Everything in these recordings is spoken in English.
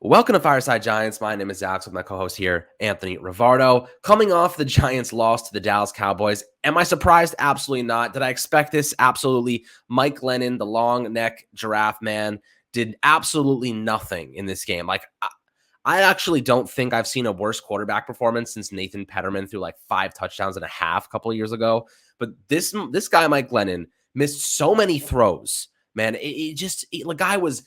Welcome to Fireside Giants. My name is Alex with my co-host here, Anthony Rivardo. Coming off the Giants' loss to the Dallas Cowboys, am I surprised? Absolutely not. Did I expect this? Absolutely. Mike Glennon, the long neck giraffe man, did absolutely nothing in this game. I actually don't think I've seen a worse quarterback performance since Nathan Peterman threw like 5 touchdowns and a half a couple of years ago. But this guy, Mike Glennon, missed so many throws. Man, the guy was.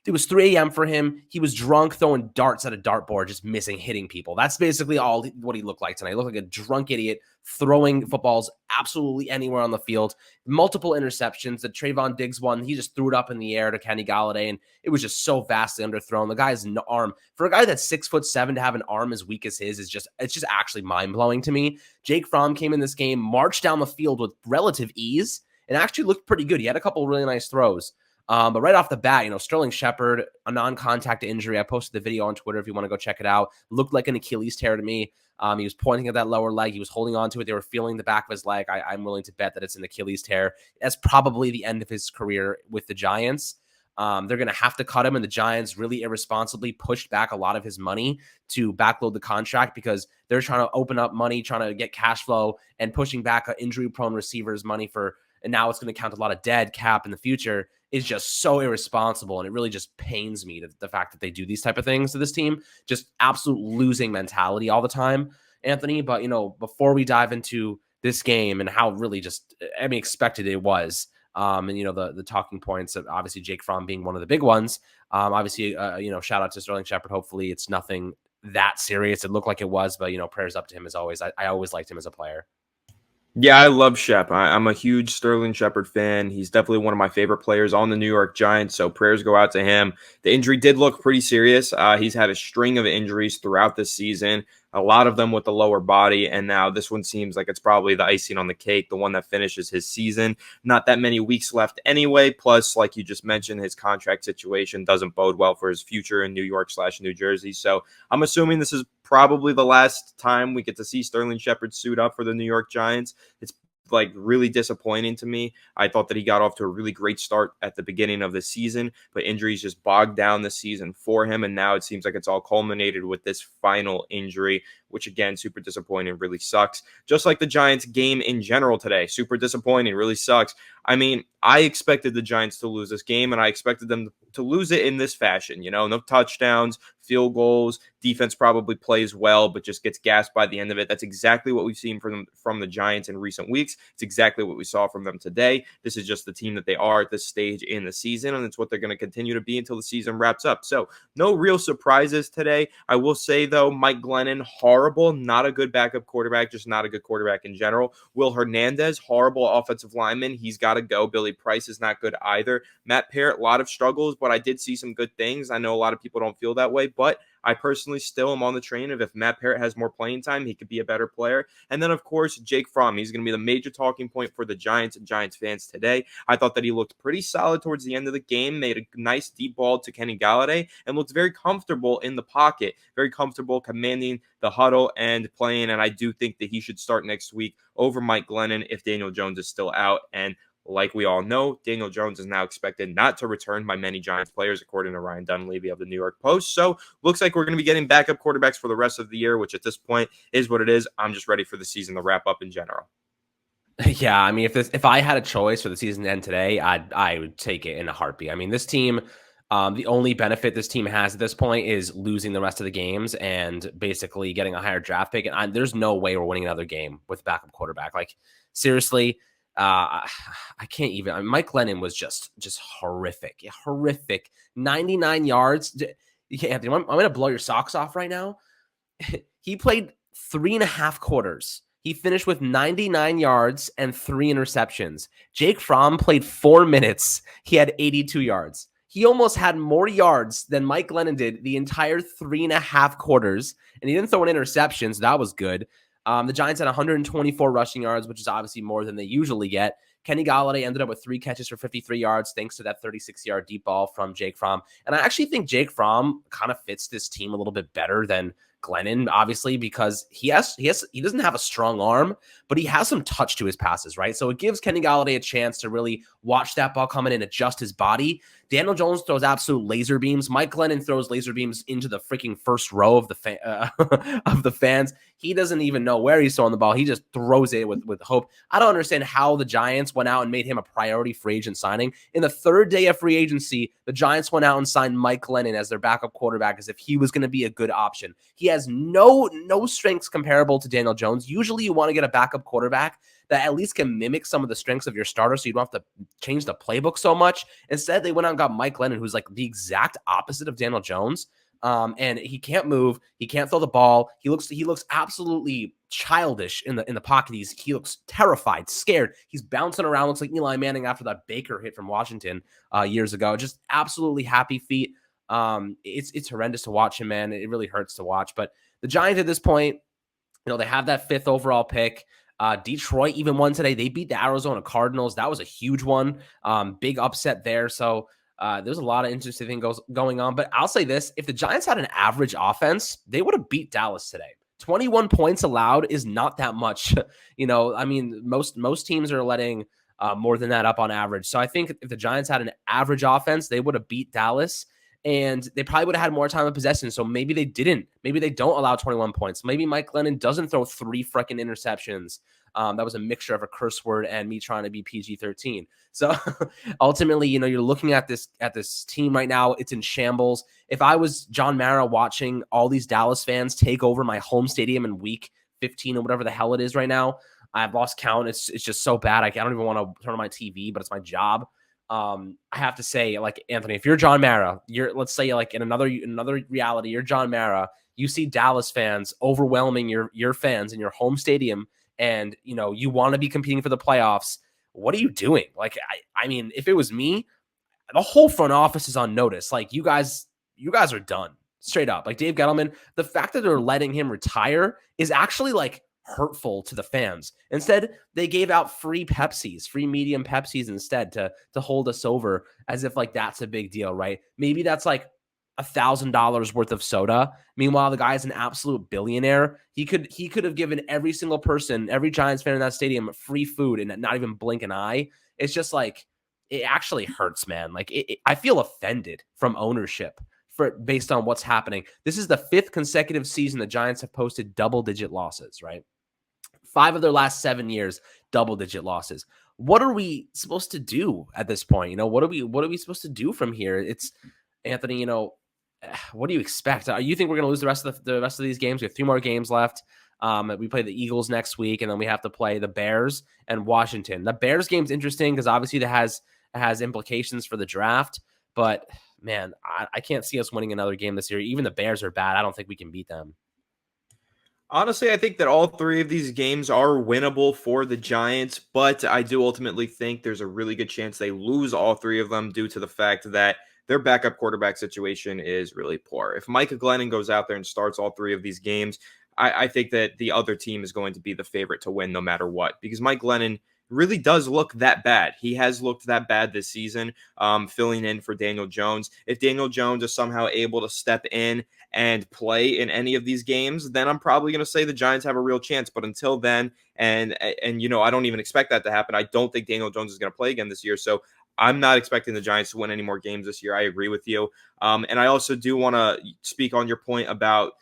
It was 3 a.m. for him. He was drunk, throwing darts at a dartboard, just hitting people. That's basically what he looked like tonight. He looked like a drunk idiot throwing footballs absolutely anywhere on the field. Multiple interceptions. The Trayvon Diggs one, he just threw it up in the air to Kenny Galladay, and it was just so vastly underthrown. The guy's arm, for a guy that's 6'7" to have an arm as weak as his, it's just actually mind-blowing to me. Jake Fromm came in this game, marched down the field with relative ease, and actually looked pretty good. He had a couple really nice throws. But right off the bat, Sterling Shepard, a non-contact injury. I posted the video on Twitter if you want to go check it out. Looked like an Achilles tear to me. He was pointing at that lower leg. He was holding on to it. They were feeling the back of his leg. I'm willing to bet that it's an Achilles tear. That's probably the end of his career with the Giants. They're going to have to cut him, and the Giants really irresponsibly pushed back a lot of his money to backload the contract because they're trying to open up money, trying to get cash flow, and pushing back injury-prone receivers' money and now it's going to count a lot of dead cap in the future is just so irresponsible. And it really just pains me the fact that they do these type of things to this team, just absolute losing mentality all the time, Anthony. But, before we dive into this game and how really just expected it was, and, the talking points of obviously Jake Fromm being one of the big ones, obviously, shout out to Sterling Shepard. Hopefully it's nothing that serious. It looked like it was, but, prayers up to him as always. I always liked him as a player. Yeah, I love Shep. I'm a huge Sterling Shepard fan. He's definitely one of my favorite players on the New York Giants, so prayers go out to him. The injury did look pretty serious. He's had a string of injuries throughout this season, a lot of them with the lower body, and now this one seems like it's probably the icing on the cake, the one that finishes his season. Not that many weeks left anyway, plus, like you just mentioned, his contract situation doesn't bode well for his future in New York/New Jersey, so I'm assuming this is probably the last time we get to see Sterling Shepard suit up for the New York Giants. It's really disappointing to me. I thought that he got off to a really great start at the beginning of the season, but injuries just bogged down the season for him. And now it seems like it's all culminated with this final injury, which again, super disappointing, really sucks. Just like the Giants game in general today, super disappointing, really sucks. I expected the Giants to lose this game, and I expected them to lose it in this fashion. No touchdowns, field goals, defense probably plays well, but just gets gassed by the end of it. That's exactly what we've seen from the Giants in recent weeks. It's exactly what we saw from them today. This is just the team that they are at this stage in the season, and it's what they're going to continue to be until the season wraps up. So no real surprises today. I will say, though, Mike Glennon, horrible, not a good backup quarterback, just not a good quarterback in general. Will Hernandez, horrible offensive lineman. He's got to go. Billy Price is not good either. Matt Parrott, a lot of struggles, but I did see some good things. I know a lot of people don't feel that way, but I personally still am on the train of if Matt Parrott has more playing time, he could be a better player. And then, of course, Jake Fromm. He's going to be the major talking point for the Giants and Giants fans today. I thought that he looked pretty solid towards the end of the game, made a nice deep ball to Kenny Galladay, and looked very comfortable in the pocket, very comfortable commanding the huddle and playing. And I do think that he should start next week over Mike Glennon if Daniel Jones is still out. And like we all know, Daniel Jones is now expected not to return by many Giants players, according to Ryan Dunleavy of the New York Post. So looks like we're going to be getting backup quarterbacks for the rest of the year, which at this point is what it is. I'm just ready for the season to wrap up in general. Yeah, if I had a choice for the season to end today, I would take it in a heartbeat. This team, the only benefit this team has at this point is losing the rest of the games and basically getting a higher draft pick. And there's no way we're winning another game with backup quarterback. Seriously. I can't even. Mike Glennon was just horrific. 99 yards. Anthony, I'm going to blow your socks off right now. He played 3.5 quarters. He finished with 99 yards and 3 interceptions. Jake Fromm played 4 minutes. He had 82 yards. He almost had more yards than Mike Glennon did the entire 3.5 quarters, and he didn't throw an interception, so that was good. The Giants had 124 rushing yards, which is obviously more than they usually get. Kenny Galladay ended up with 3 catches for 53 yards thanks to that 36-yard deep ball from Jake Fromm. And I actually think Jake Fromm kind of fits this team a little bit better than Glennon, obviously, because he doesn't have a strong arm, but he has some touch to his passes, right? So it gives Kenny Galladay a chance to really watch that ball coming and adjust his body Daniel Jones throws absolute laser beams. Mike Glennon throws laser beams into the freaking first row of the of the fans. He doesn't even know where he's throwing the ball. He just throws it with hope. I don't understand how the Giants went out and made him a priority free agent signing. In the third day of free agency, the Giants went out and signed Mike Glennon as their backup quarterback as if he was going to be a good option. He has no strengths comparable to Daniel Jones. Usually you want to get a backup quarterback that at least can mimic some of the strengths of your starter so you don't have to change the playbook so much. Instead, they went out and got Mike Glennon, who's like the exact opposite of Daniel Jones. And he can't move. He can't throw the ball. He looks absolutely childish in the pocket. He looks terrified, scared. He's bouncing around. Looks like Eli Manning after that Baker hit from Washington years ago. Just absolutely happy feet. It's horrendous to watch him, man. It really hurts to watch. But the Giants at this point, they have that 5th overall pick. Detroit even won today. They beat the Arizona Cardinals. That was a huge one. Big upset there. So there's a lot of interesting things going on. But I'll say this. If the Giants had an average offense, they would have beat Dallas today. 21 points allowed is not that much. I mean, most teams are letting more than that up on average. So I think if the Giants had an average offense, they would have beat Dallas. And they probably would have had more time of possession. So maybe they didn't. Maybe they don't allow 21 points. Maybe Mike Glennon doesn't throw 3 freaking interceptions. That was a mixture of a curse word and me trying to be PG-13. So ultimately, you're looking at this team right now. It's in shambles. If I was John Mara watching all these Dallas fans take over my home stadium in week 15 or whatever the hell it is right now, I've lost count. It's just so bad. I don't even want to turn on my TV, but it's my job. I have to say, like, Anthony, if you're John Mara, let's say like in another reality, you're John Mara, you see Dallas fans overwhelming your fans in your home stadium, and you want to be competing for the playoffs. What are you doing? Like, I mean, if it was me, the whole front office is on notice. Like, you guys are done. Straight up. Like Dave Gettleman, the fact that they're letting him retire is actually like hurtful to the fans. Instead, they gave out free medium Pepsis instead to hold us over, as if like that's a big deal, right? Maybe that's like $1,000 worth of soda. Meanwhile, the guy's an absolute billionaire. He could have given every single person, every Giants fan in that stadium, free food and not even blink an eye. It's just like, it actually hurts, man. Like I feel offended from ownership based on what's happening. This is the 5th consecutive season the Giants have posted double-digit losses, right? 5 of their last 7 years, double-digit losses. What are we supposed to do at this point? What are we supposed to do from here? It's Anthony. What do you expect? You think we're going to lose the rest of these games? We have 3 more games left. We play the Eagles next week, and then we have to play the Bears and Washington. The Bears game's interesting because obviously that has implications for the draft. But man, I can't see us winning another game this year. Even the Bears are bad. I don't think we can beat them. Honestly, I think that all 3 of these games are winnable for the Giants, but I do ultimately think there's a really good chance they lose all 3 of them due to the fact that their backup quarterback situation is really poor. If Micah Glennon goes out there and starts all 3 of these games, I think that the other team is going to be the favorite to win no matter what, because Mike Glennon really does look that bad. He has looked that bad this season, filling in for Daniel Jones. If Daniel Jones is somehow able to step in and play in any of these games, then I'm probably going to say the Giants have a real chance. But until then, and I don't even expect that to happen. I don't think Daniel Jones is going to play again this year. So I'm not expecting the Giants to win any more games this year. I agree with you. And I also do want to speak on your point about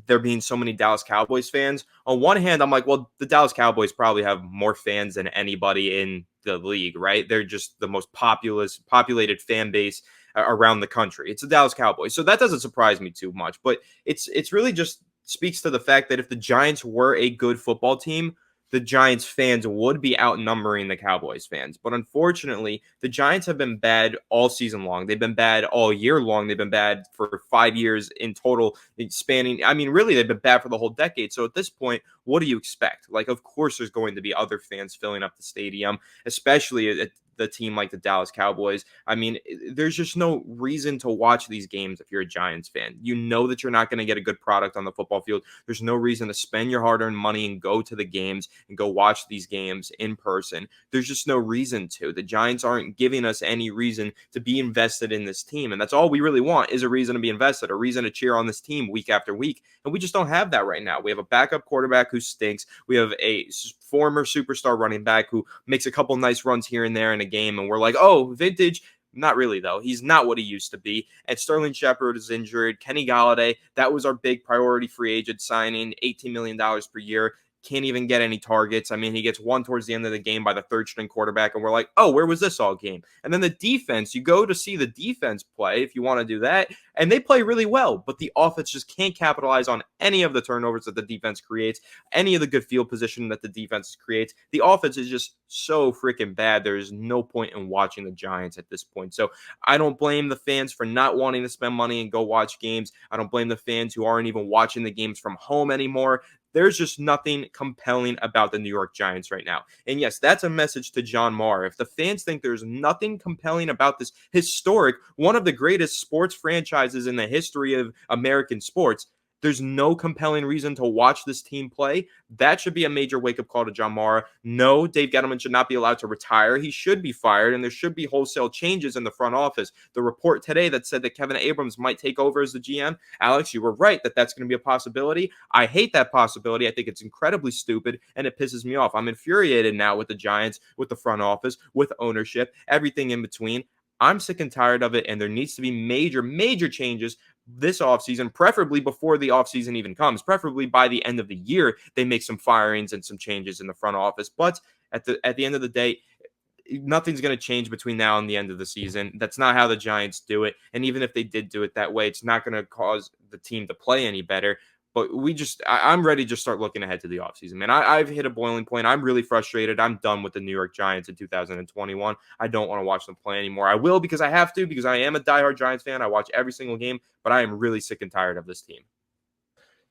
there being so many Dallas Cowboys fans. On one hand, I'm like, well, the Dallas Cowboys probably have more fans than anybody in the league, right? They're just the most populated fan base around the country. It's the Dallas Cowboys. So that doesn't surprise me too much, but it's really just speaks to the fact that if the Giants were a good football team, the Giants fans would be outnumbering the Cowboys fans. But unfortunately, the Giants have been bad all season long. They've been bad all year long. They've been bad for 5 years in total, spanning, I mean, really, they've been bad for the whole decade. So at this point, what do you expect? Like, of course, there's going to be other fans filling up the stadium, especially at the team like the Dallas Cowboys. I mean, there's just no reason to watch these games if you're a Giants fan. You know that you're not going to get a good product on the football field. There's no reason to spend your hard-earned money and go to the games and go watch these games in person. There's just no reason to. The Giants aren't giving us any reason to be invested in this team, and that's all we really want is a reason to be invested, a reason to cheer on this team week after week, and we just don't have that right now. We have a backup quarterback who stinks. We have a former superstar running back who makes a couple nice runs here and there in a game, and we're like, oh, vintage. Not really, though. He's not what he used to be. And Sterling Shepard is injured. Kenny Galladay, that was our big priority free agent signing, $18 million per year. Can't even get any targets. I mean, he gets one towards the end of the game by the third string quarterback, and we're like, oh, where was this all game? And then the defense, you go to see the defense play if you want to do that, and they play really well, but the offense just can't capitalize on any of the turnovers that the defense creates, any of the good field position that the defense creates. The offense is just so freaking bad. There's no point in watching the Giants at this point. So I don't blame the fans for not wanting to spend money and go watch games. I don't blame the fans who aren't even watching the games from home anymore. There's just nothing compelling about the New York Giants right now. And yes, that's a message to John Mara. If the fans think there's nothing compelling about this historic, one of the greatest sports franchises in the history of American sports, there's no compelling reason to watch this team play. That should be a major wake-up call to John Mara. No, Dave Gettleman should not be allowed to retire. He should be fired, and there should be wholesale changes in the front office. The report today that said that Kevin Abrams might take over as the GM, Alex, you were right that that's going to be a possibility. I hate that possibility. I think it's incredibly stupid, and it pisses me off. I'm infuriated now with the Giants, with the front office, with ownership, everything in between. I'm sick and tired of it, and there needs to be major changes this offseason, preferably before the offseason even comes, preferably by the end of the year, they make some firings and some changes in the front office. But at the end of the day, nothing's going to change between now and the end of the season. That's not how the Giants do it. And even if they did do it that way, it's not going to cause the team to play any better. But I'm ready to just start looking ahead to the offseason, man. I've hit a boiling point. I'm really frustrated. I'm done with the New York Giants in 2021. I don't want to watch them play anymore. I will because I have to, because I am a diehard Giants fan. I watch every single game, but I am really sick and tired of this team.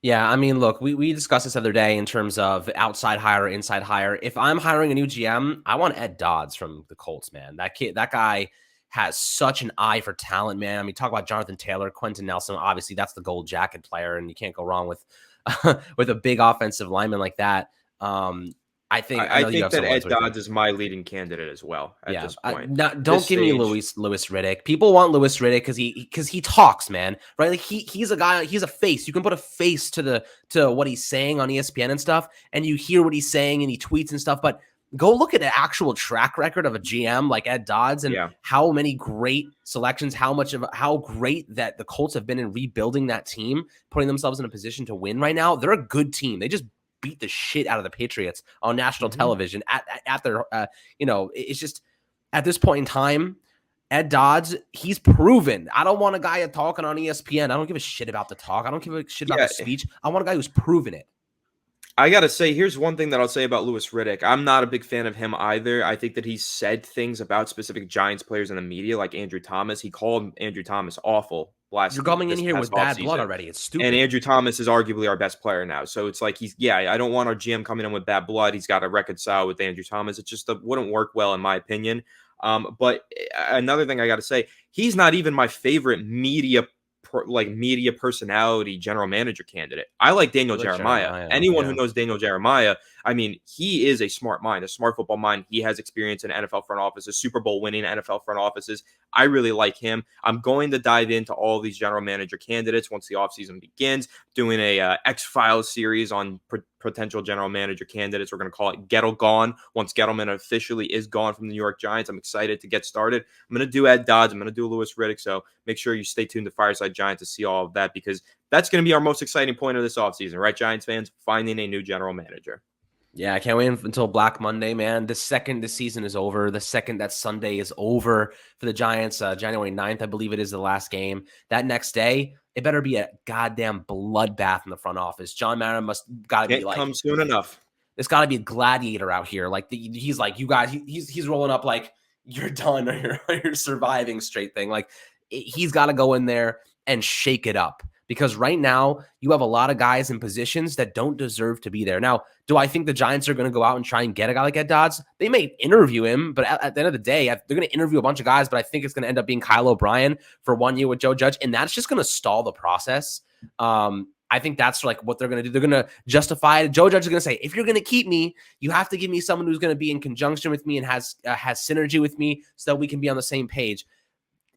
Yeah, I mean, look, we discussed this the other day in terms of outside hire, inside hire. If I'm hiring a new GM, I want Ed Dodds from the Colts, man. That guy has such an eye for talent, man. I mean, talk about Jonathan Taylor, Quentin Nelson. Obviously, that's the gold jacket player, and you can't go wrong with with a big offensive lineman like that. I think that Ed Dodds is my leading candidate as well at this point. Don't give me Louis Riddick. People want Louis Riddick because he talks, man. Right? Like he's a guy. He's a face. You can put a face to what he's saying on ESPN and stuff, and you hear what he's saying and he tweets and stuff. But go look at an actual track record of a GM like Ed Dodds and how many great selections, how great that the Colts have been in rebuilding that team, putting themselves in a position to win right now. They're a good team. They just beat the shit out of the Patriots on national television at their, it's just at this point in time, Ed Dodds, he's proven. I don't want a guy talking on ESPN. I don't give a shit about the talk. I don't give a shit about the speech. I want a guy who's proven it. I got to say, here's one thing that I'll say about Louis Riddick. I'm not a big fan of him either. I think that he's said things about specific Giants players in the media, like Andrew Thomas. He called Andrew Thomas awful last. You're coming in here with bad blood already. It's stupid. And Andrew Thomas is arguably our best player now. So it's like I don't want our GM coming in with bad blood. He's got to reconcile with Andrew Thomas. It just wouldn't work well, in my opinion. But another thing I got to say, he's not even my favorite media personality general manager candidate. I like Daniel Jeremiah. Anyone who knows Daniel Jeremiah, I mean, he is a smart mind, a smart football mind. He has experience in NFL front offices, Super Bowl winning NFL front offices. I really like him. I'm going to dive into all these general manager candidates once the offseason begins, doing a X-Files series on potential general manager candidates. We're going to call it Gettle Gone. Once Gettleman officially is gone from the New York Giants, I'm excited to get started. I'm going to do Ed Dodds. I'm going to do Louis Riddick. So make sure you stay tuned to Fireside Giants to see all of that, because that's going to be our most exciting point of this offseason, right, Giants fans? Finding a new general manager. Yeah, I can't wait until Black Monday, man. The second this season is over, the second that Sunday is over for the Giants, January 9th, I believe it is the last game. That next day, it better be a goddamn bloodbath in the front office. John Mara gotta be like, come soon enough. There's got to be a gladiator out here. Like he's like, you guys, he's rolling up like you're done or you're surviving straight thing. Like he's got to go in there and shake it up. Because right now, you have a lot of guys in positions that don't deserve to be there. Now, do I think the Giants are going to go out and try and get a guy like Ed Dodds? They may interview him, but at the end of the day, they're going to interview a bunch of guys, but I think it's going to end up being Kyle O'Brien for 1 year with Joe Judge, and that's just going to stall the process. I think that's like what they're going to do. They're going to justify it. Joe Judge is going to say, if you're going to keep me, you have to give me someone who's going to be in conjunction with me and has synergy with me so that we can be on the same page.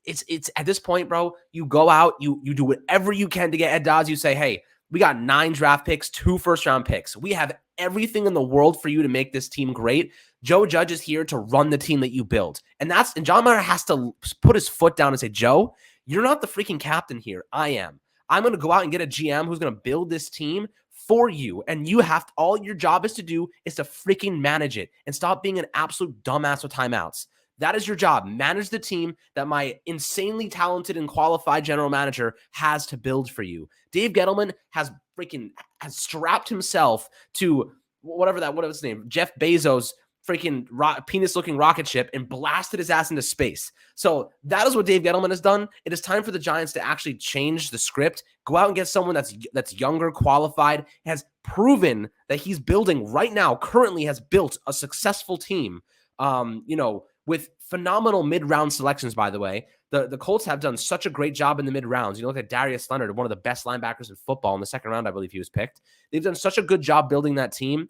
It's at this point, bro, you go out, you do whatever you can to get Ed Dodds. You say, hey, we got 9 draft picks, 2 first-round picks. We have everything in the world for you to make this team great. Joe Judge is here to run the team that you build. And John Mara has to put his foot down and say, Joe, you're not the freaking captain here. I am. I'm going to go out and get a GM who's going to build this team for you. And all your job is to do is to freaking manage it and stop being an absolute dumbass with timeouts. That is your job. Manage the team that my insanely talented and qualified general manager has to build for you. Dave Gettleman has strapped himself to whatever his name, Jeff Bezos' freaking penis-looking rocket ship and blasted his ass into space. So that is what Dave Gettleman has done. It is time for the Giants to actually change the script, go out and get someone that's younger, qualified, has proven that he's building right now, currently has built a successful team, with phenomenal mid-round selections, by the way. The Colts have done such a great job in the mid-rounds. You look at Darius Leonard, one of the best linebackers in football. In the second round, I believe he was picked. They've done such a good job building that team.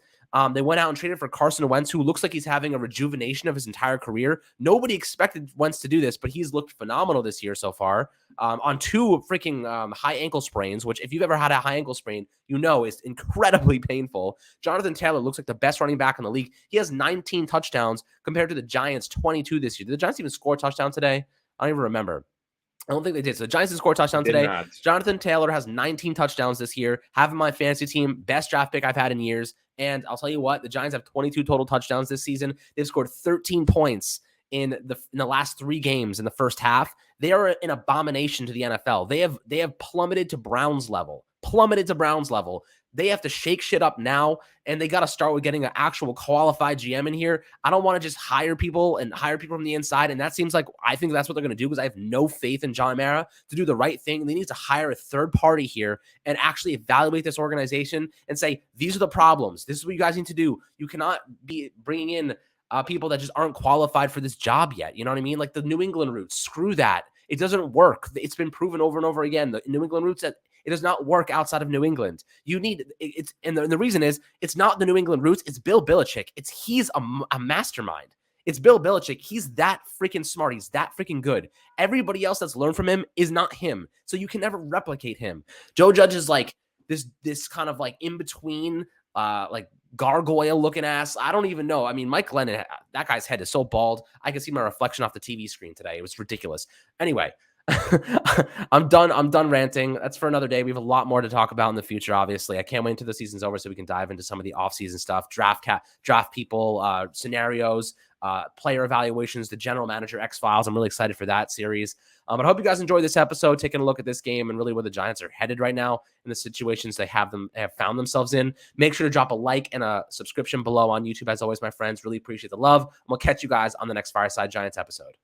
They went out and traded for Carson Wentz, who looks like he's having a rejuvenation of his entire career. Nobody expected Wentz to do this, but he's looked phenomenal this year so far, on 2 freaking high ankle sprains, which if you've ever had a high ankle sprain, you know is incredibly painful. Jonathan Taylor looks like the best running back in the league. He has 19 touchdowns compared to the Giants' 22 this year. Did the Giants even score a touchdown today? I don't even remember. I don't think they did. So the Giants didn't score a touchdown today. Not. Jonathan Taylor has 19 touchdowns this year. Having my fantasy team, best draft pick I've had in years. And I'll tell you what, the Giants have 22 total touchdowns this season. They've scored 13 points in the last 3 games in the first half. They are an abomination to the NFL. They have plummeted to Browns level. They have to shake shit up now, and they got to start with getting an actual qualified GM in here. I don't want to just hire people from the inside, and I think that's what they're going to do, because I have no faith in John Mara to do the right thing. They need to hire a third party here and actually evaluate this organization and say, these are the problems. This is what you guys need to do. You cannot be bringing in people that just aren't qualified for this job yet. You know what I mean? Like the New England route. Screw that. It doesn't work. It's been proven over and over again. The New England routes, that it does not work outside of New England. You need it's, and the reason is it's not the New England roots. It's Bill Belichick. He's a mastermind. It's Bill Belichick. He's that freaking smart. He's that freaking good. Everybody else that's learned from him is not him. So you can never replicate him. Joe Judge is like this kind of like in between, like gargoyle looking ass. I don't even know. I mean, Mike Glennon, that guy's head is so bald. I can see my reflection off the TV screen today. It was ridiculous. Anyway, I'm done ranting. That's for another day. We have a lot more to talk about in the future. Obviously, I can't wait until the season's over so we can dive into some of the off-season stuff, draft people, scenarios, player evaluations, the general manager X-Files. I'm really excited for that series. But I hope you guys enjoyed this episode, taking a look at this game and really where the Giants are headed right now and the situations they have found themselves in. Make sure to drop a like and a subscription below on YouTube. As always, my friends, really appreciate the love. And we'll catch you guys on the next Fireside Giants episode.